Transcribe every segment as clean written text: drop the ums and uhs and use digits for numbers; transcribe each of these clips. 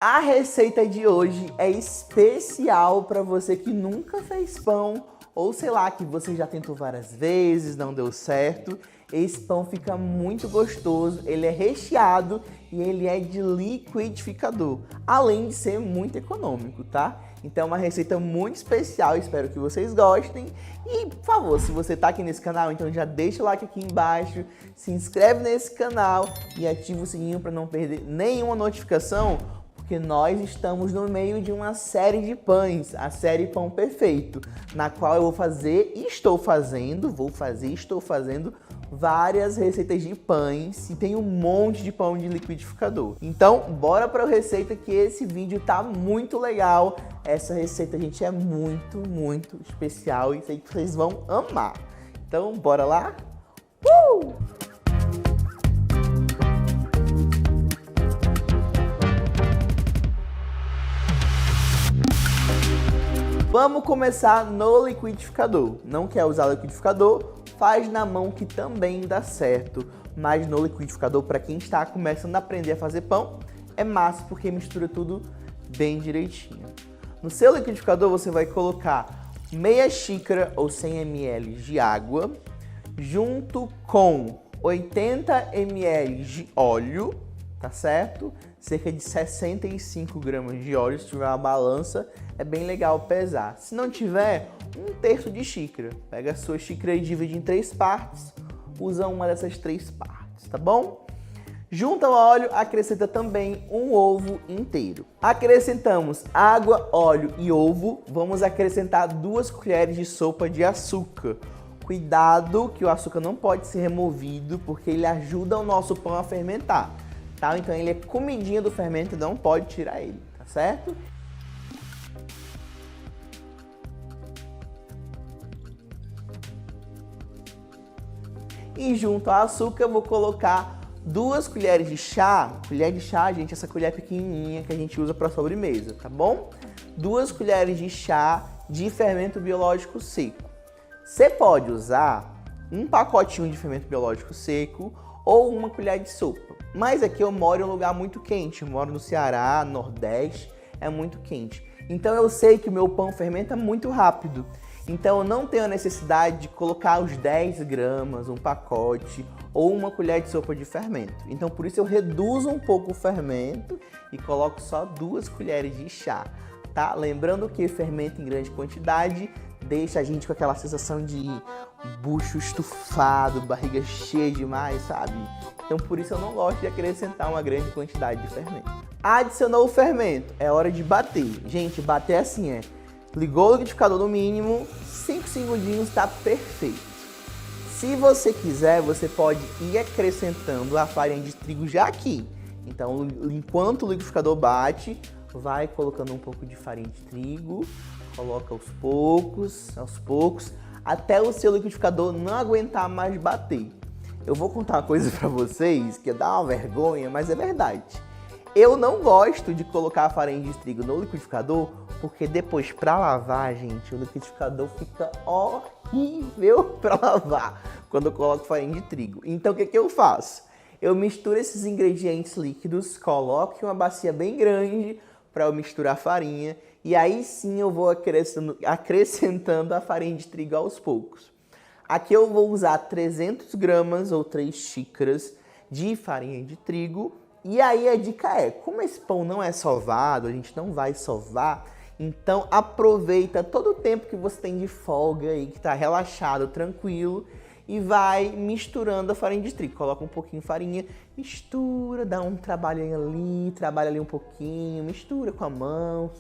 A receita de hoje é especial para você que nunca fez pão ou sei lá, que você já tentou várias vezes, não deu certo. Esse pão fica muito gostoso, ele é recheado e ele é de liquidificador, além de ser muito econômico, tá? Então é uma receita muito especial, espero que vocês gostem. E, por favor, se você tá aqui nesse canal, então já deixa o like aqui embaixo, se inscreve nesse canal e ativa o sininho para não perder nenhuma notificação, porque nós estamos no meio de uma série de pães, a série Pão Perfeito, na qual eu vou fazer e estou fazendo várias receitas de pães e tem um monte de pão de liquidificador. Então, bora para a receita que esse vídeo tá muito legal. Essa receita, gente, é muito especial e sei que vocês vão amar. Então, bora lá? Vamos começar no liquidificador. Não quer usar liquidificador? Faz na mão que também dá certo. Mas no liquidificador, para quem está começando a aprender a fazer pão, é massa porque mistura tudo bem direitinho. No seu liquidificador você vai colocar meia xícara ou 100 ml de água, junto com 80 ml de óleo, tá certo? Cerca de 65 gramas de óleo. Se tiver uma balança, é bem legal pesar. Se não tiver, 1/3 de xícara. Pega a sua xícara e divide em 3 partes. Usa uma dessas 3 partes, tá bom? Junto ao óleo, acrescenta também um ovo inteiro. Acrescentamos água, óleo e ovo. Vamos acrescentar 2 colheres de sopa de açúcar. Cuidado que o açúcar não pode ser removido, porque ele ajuda o nosso pão a fermentar. Tá? Então ele é comidinha do fermento, não pode tirar ele, tá certo? E junto ao açúcar eu vou colocar 2 colheres de chá. Colher de chá, gente, essa colher pequenininha que a gente usa para sobremesa, tá bom? 2 colheres de chá de fermento biológico seco. Você pode usar um pacotinho de fermento biológico seco ou uma colher de sopa. Mas aqui eu moro em um lugar muito quente, eu moro no Ceará, Nordeste, é muito quente. Então eu sei que o meu pão fermenta muito rápido. Então eu não tenho a necessidade de colocar os 10 gramas, um pacote ou uma colher de sopa de fermento. Então por isso eu reduzo um pouco o fermento e coloco só 2 colheres de chá, tá? Lembrando que fermento em grande quantidade deixa a gente com aquela sensação de bucho estufado, barriga cheia demais, sabe? Então por isso eu não gosto de acrescentar uma grande quantidade de fermento. Adicionou o fermento, é hora de bater. Gente, bater assim ligou o liquidificador no mínimo, 5 segundinhos tá perfeito. Se você quiser, você pode ir acrescentando a farinha de trigo já aqui. Então, enquanto o liquidificador bate, vai colocando um pouco de farinha de trigo, coloca aos poucos, até o seu liquidificador não aguentar mais bater. Eu vou contar uma coisa pra vocês que dá uma vergonha, mas é verdade. Eu não gosto de colocar a farinha de trigo no liquidificador, porque depois para lavar, gente, o liquidificador fica horrível para lavar quando eu coloco farinha de trigo. Então o que eu faço? Eu misturo esses ingredientes líquidos, coloco em uma bacia bem grande para eu misturar a farinha e aí sim eu vou acrescentando a farinha de trigo aos poucos. Aqui eu vou usar 300 gramas ou 3 xícaras de farinha de trigo. E aí a dica é, como esse pão não é sovado, a gente não vai sovar, então aproveita todo o tempo que você tem de folga aí, que está relaxado, tranquilo, e vai misturando a farinha de trigo. Coloca um pouquinho de farinha, mistura, dá um trabalho ali, trabalha ali um pouquinho, mistura com a mão,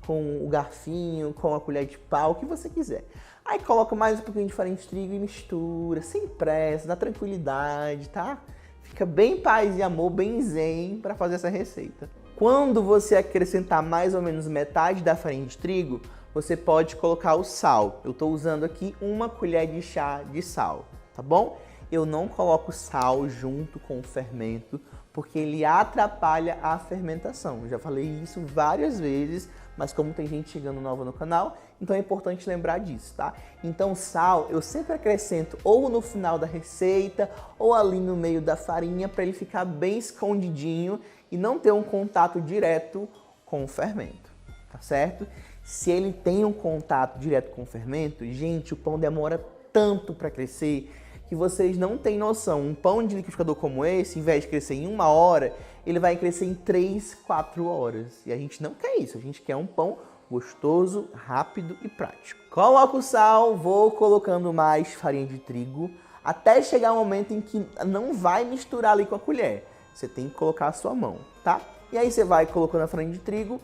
com o garfinho, com a colher de pau, o que você quiser. Aí coloca mais um pouquinho de farinha de trigo e mistura, sem pressa, na tranquilidade, tá? Fica bem paz e amor, bem zen para fazer essa receita. Quando você acrescentar mais ou menos metade da farinha de trigo, você pode colocar o sal. Eu estou usando aqui 1 colher de chá de sal, tá bom? Eu não coloco sal junto com o fermento, porque ele atrapalha a fermentação. Eu já falei isso várias vezes, mas como tem gente chegando nova no canal, então é importante lembrar disso, tá? Então sal eu sempre acrescento ou no final da receita ou ali no meio da farinha para ele ficar bem escondidinho e não ter um contato direto com o fermento, tá certo? Se ele tem um contato direto com o fermento, gente, o pão demora tanto para crescer que vocês não têm noção. Um pão de liquidificador como esse, em vez de crescer em 1 hora, ele vai crescer em 3, 4 horas. E a gente não quer isso, a gente quer um pão gostoso, rápido e prático. Coloco o sal, vou colocando mais farinha de trigo, até chegar um momento em que não vai misturar ali com a colher. Você tem que colocar a sua mão, tá? E aí você vai colocando a farinha de trigo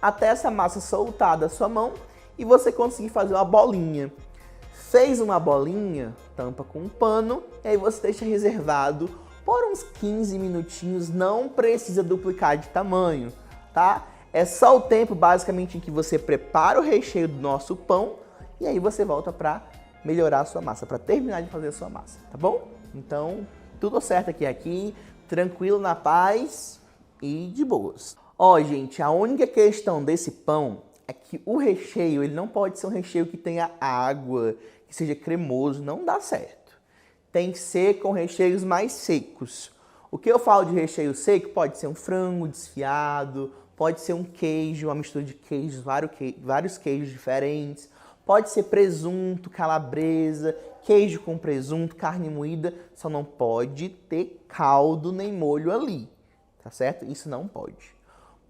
até essa massa soltar da sua mão e você conseguir fazer uma bolinha. Fez uma bolinha, tampa com um pano e aí você deixa reservado por uns 15 minutinhos, não precisa duplicar de tamanho, tá? É só o tempo basicamente em que você prepara o recheio do nosso pão e aí você volta para melhorar a sua massa, para terminar de fazer a sua massa, tá bom? Então, tudo certo aqui, tranquilo, na paz e de boas. Ó, gente, a única questão desse pão é que o recheio, ele não pode ser um recheio que tenha água, que seja cremoso, não dá certo. Tem que ser com recheios mais secos. O que eu falo de recheio seco pode ser um frango desfiado, pode ser um queijo, uma mistura de queijos, vários queijos diferentes, pode ser presunto, calabresa, queijo com presunto, carne moída, só não pode ter caldo nem molho ali, tá certo? Isso não pode.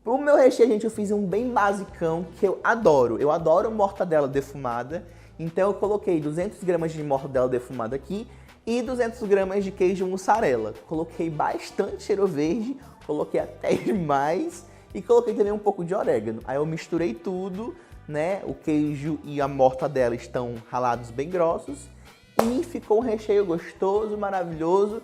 Pro meu recheio, gente, eu fiz um bem basicão que eu adoro. Eu adoro mortadela defumada, então eu coloquei 200 gramas de mortadela defumada aqui e 200 gramas de queijo mussarela. Coloquei bastante cheiro verde, coloquei até demais e coloquei também um pouco de orégano. Aí eu misturei tudo, né? O queijo e a mortadela estão ralados bem grossos e ficou um recheio gostoso, maravilhoso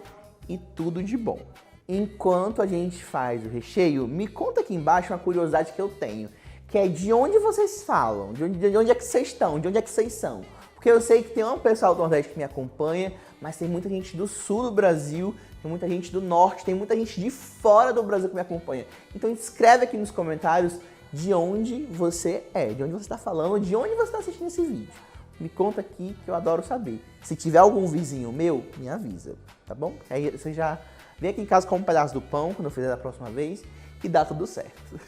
e tudo de bom. Enquanto a gente faz o recheio, me conta aqui embaixo uma curiosidade que eu tenho, que é de onde vocês falam, de onde é que vocês estão, de onde é que vocês são. Porque eu sei que tem um pessoal do Nordeste que me acompanha, mas tem muita gente do Sul do Brasil, tem muita gente do Norte, tem muita gente de fora do Brasil que me acompanha. Então escreve aqui nos comentários de onde você é, de onde você está falando, de onde você está assistindo esse vídeo. Me conta aqui que eu adoro saber. Se tiver algum vizinho meu, me avisa, tá bom? Aí você já vem aqui em casa com um pedaço do pão, quando eu fizer da próxima vez, e dá tudo certo.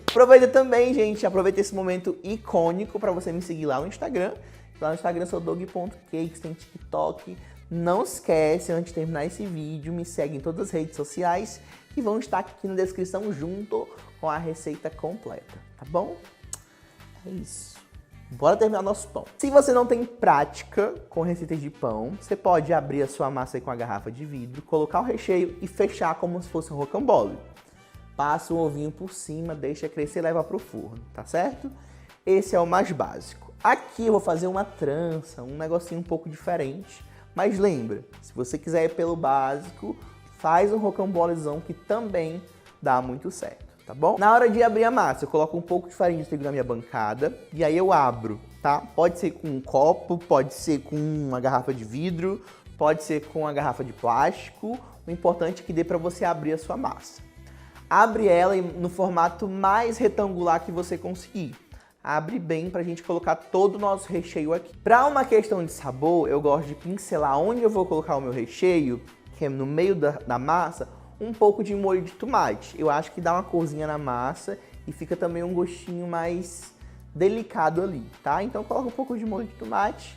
Aproveita também, gente, aproveita esse momento icônico para você me seguir lá no Instagram. Lá no Instagram eu sou dog.cakes, tem TikTok. Não esquece, antes de terminar esse vídeo, me segue em todas as redes sociais que vão estar aqui na descrição junto com a receita completa, tá bom? É isso. Bora terminar nosso pão. Se você não tem prática com receitas de pão, você pode abrir a sua massa aí com a garrafa de vidro, colocar o recheio e fechar como se fosse um rocambole. Passa o ovinho por cima, deixa crescer e leva pro forno, tá certo? Esse é o mais básico. Aqui eu vou fazer uma trança, um negocinho um pouco diferente. Mas lembra, se você quiser ir pelo básico, faz um rocambolezão que também dá muito certo, tá bom? Na hora de abrir a massa, eu coloco um pouco de farinha de trigo na minha bancada e aí eu abro, tá? Pode ser com um copo, pode ser com uma garrafa de vidro, pode ser com uma garrafa de plástico. O importante é que dê para você abrir a sua massa. Abre ela no formato mais retangular que você conseguir. Abre bem pra gente colocar todo o nosso recheio aqui. Pra uma questão de sabor, eu gosto de pincelar onde eu vou colocar o meu recheio, que é no meio da massa, um pouco de molho de tomate. Eu acho que dá uma corzinha na massa e fica também um gostinho mais delicado ali, tá? Então coloca um pouco de molho de tomate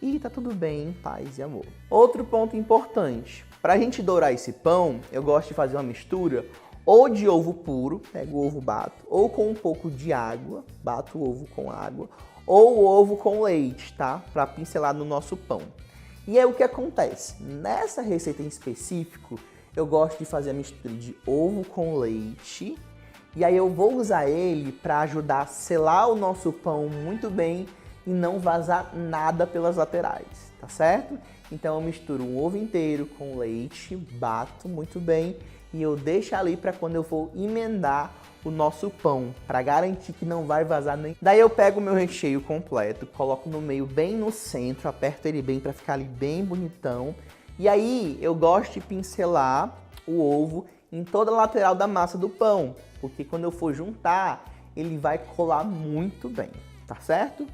e tá tudo bem, paz e amor. Outro ponto importante, pra gente dourar esse pão, eu gosto de fazer uma mistura ou de ovo puro, pego o ovo, bato, ou com um pouco de água, bato o ovo com água, ou o ovo com leite, tá? Pra pincelar no nosso pão. E aí o que acontece? Nessa receita em específico, eu gosto de fazer a mistura de ovo com leite, e aí eu vou usar ele para ajudar a selar o nosso pão muito bem e não vazar nada pelas laterais, tá certo? Então eu misturo um ovo inteiro com leite, bato muito bem e eu deixo ali para quando eu for emendar o nosso pão, para garantir que não vai vazar nem. Daí eu pego o meu recheio completo, coloco no meio bem no centro, aperto ele bem para ficar ali bem bonitão. E aí eu gosto de pincelar o ovo em toda a lateral da massa do pão, porque quando eu for juntar, ele vai colar muito bem, tá certo?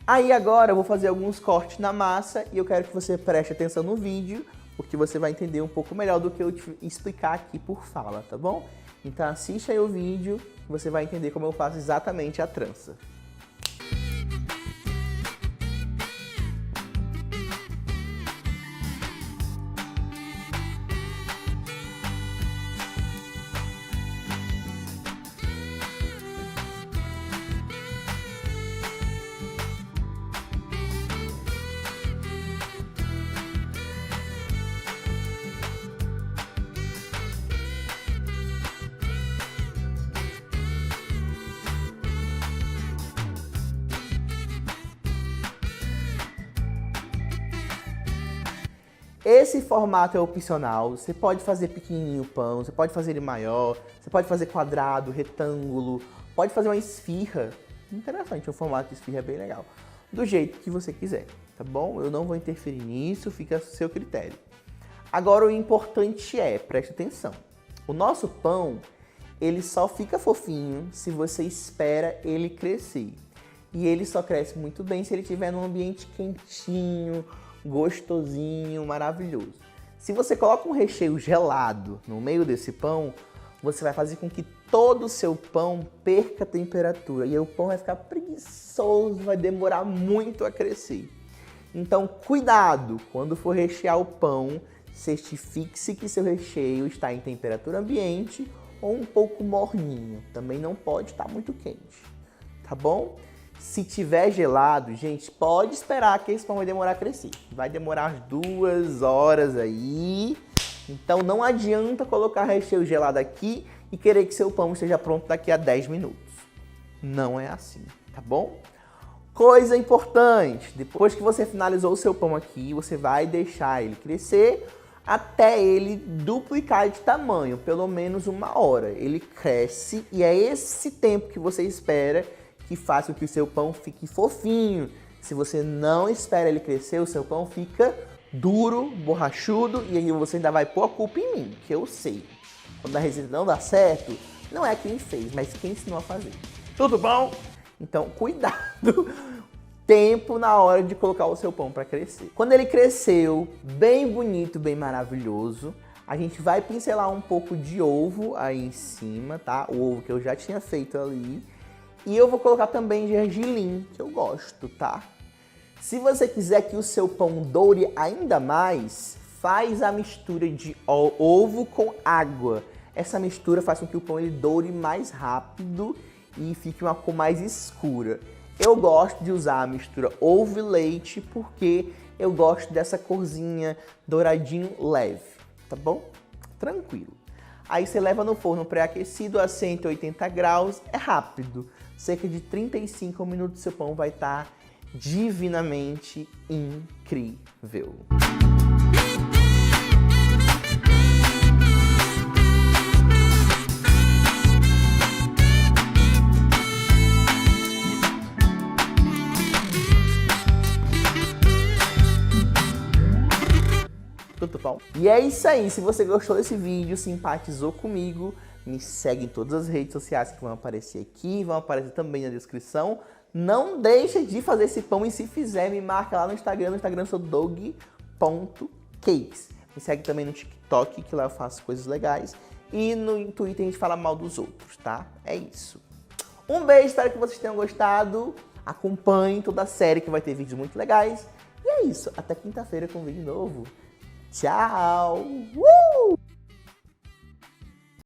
Aí agora eu vou fazer alguns cortes na massa e eu quero que você preste atenção no vídeo, porque você vai entender um pouco melhor do que eu te explicar aqui por fala, tá bom? Então assista aí o vídeo, você vai entender como eu faço exatamente a trança. Esse formato é opcional, você pode fazer pequenininho o pão, você pode fazer ele maior, você pode fazer quadrado, retângulo, pode fazer uma esfirra. Interessante, o formato de esfirra é bem legal. Do jeito que você quiser, tá bom? Eu não vou interferir nisso, fica a seu critério. Agora o importante é, preste atenção, o nosso pão, ele só fica fofinho se você espera ele crescer. E ele só cresce muito bem se ele estiver num ambiente quentinho, gostosinho, maravilhoso. Se você coloca um recheio gelado no meio desse pão, você vai fazer com que todo o seu pão perca a temperatura. E aí o pão vai ficar preguiçoso, vai demorar muito a crescer. Então, cuidado! Quando for rechear o pão, certifique-se que seu recheio está em temperatura ambiente ou um pouco morninho. Também não pode estar muito quente, tá bom? Se tiver gelado, gente, pode esperar que esse pão vai demorar a crescer. Vai demorar umas 2 horas aí. Então não adianta colocar recheio gelado aqui e querer que seu pão esteja pronto daqui a 10 minutos. Não é assim, tá bom? Coisa importante, depois que você finalizou o seu pão aqui, você vai deixar ele crescer até ele duplicar de tamanho, pelo menos 1 hora. Ele cresce e é esse tempo que você espera que faça com que o seu pão fique fofinho. Se você não espera ele crescer, o seu pão fica duro, borrachudo, e aí você ainda vai pôr a culpa em mim, que eu sei. Quando a receita não dá certo, não é quem fez, mas quem ensinou a fazer. Tudo bom? Então, cuidado! Tempo na hora de colocar o seu pão para crescer. Quando ele cresceu, bem bonito, bem maravilhoso, a gente vai pincelar um pouco de ovo aí em cima, tá? O ovo que eu já tinha feito ali. E eu vou colocar também gergelim, que eu gosto, tá? Se você quiser que o seu pão doure ainda mais, faz a mistura de ovo com água. Essa mistura faz com que o pão ele doure mais rápido e fique uma cor mais escura. Eu gosto de usar a mistura ovo e leite porque eu gosto dessa corzinha douradinho leve, tá bom? Tranquilo. Aí você leva no forno pré-aquecido a 180 graus, é rápido. Cerca de 35 minutos seu pão vai estar divinamente incrível. Tudo bom? E é isso aí, se você gostou desse vídeo, simpatizou comigo, me segue em todas as redes sociais que vão aparecer aqui, vão aparecer também na descrição. Não deixa de fazer esse pão e se fizer, me marca lá no Instagram eu sou dog.cakes. Me segue também no TikTok, que lá eu faço coisas legais. E no Twitter a gente fala mal dos outros, tá? É isso. Um beijo, espero que vocês tenham gostado. Acompanhe toda a série que vai ter vídeos muito legais. E é isso, até quinta-feira com um vídeo novo. Tchau!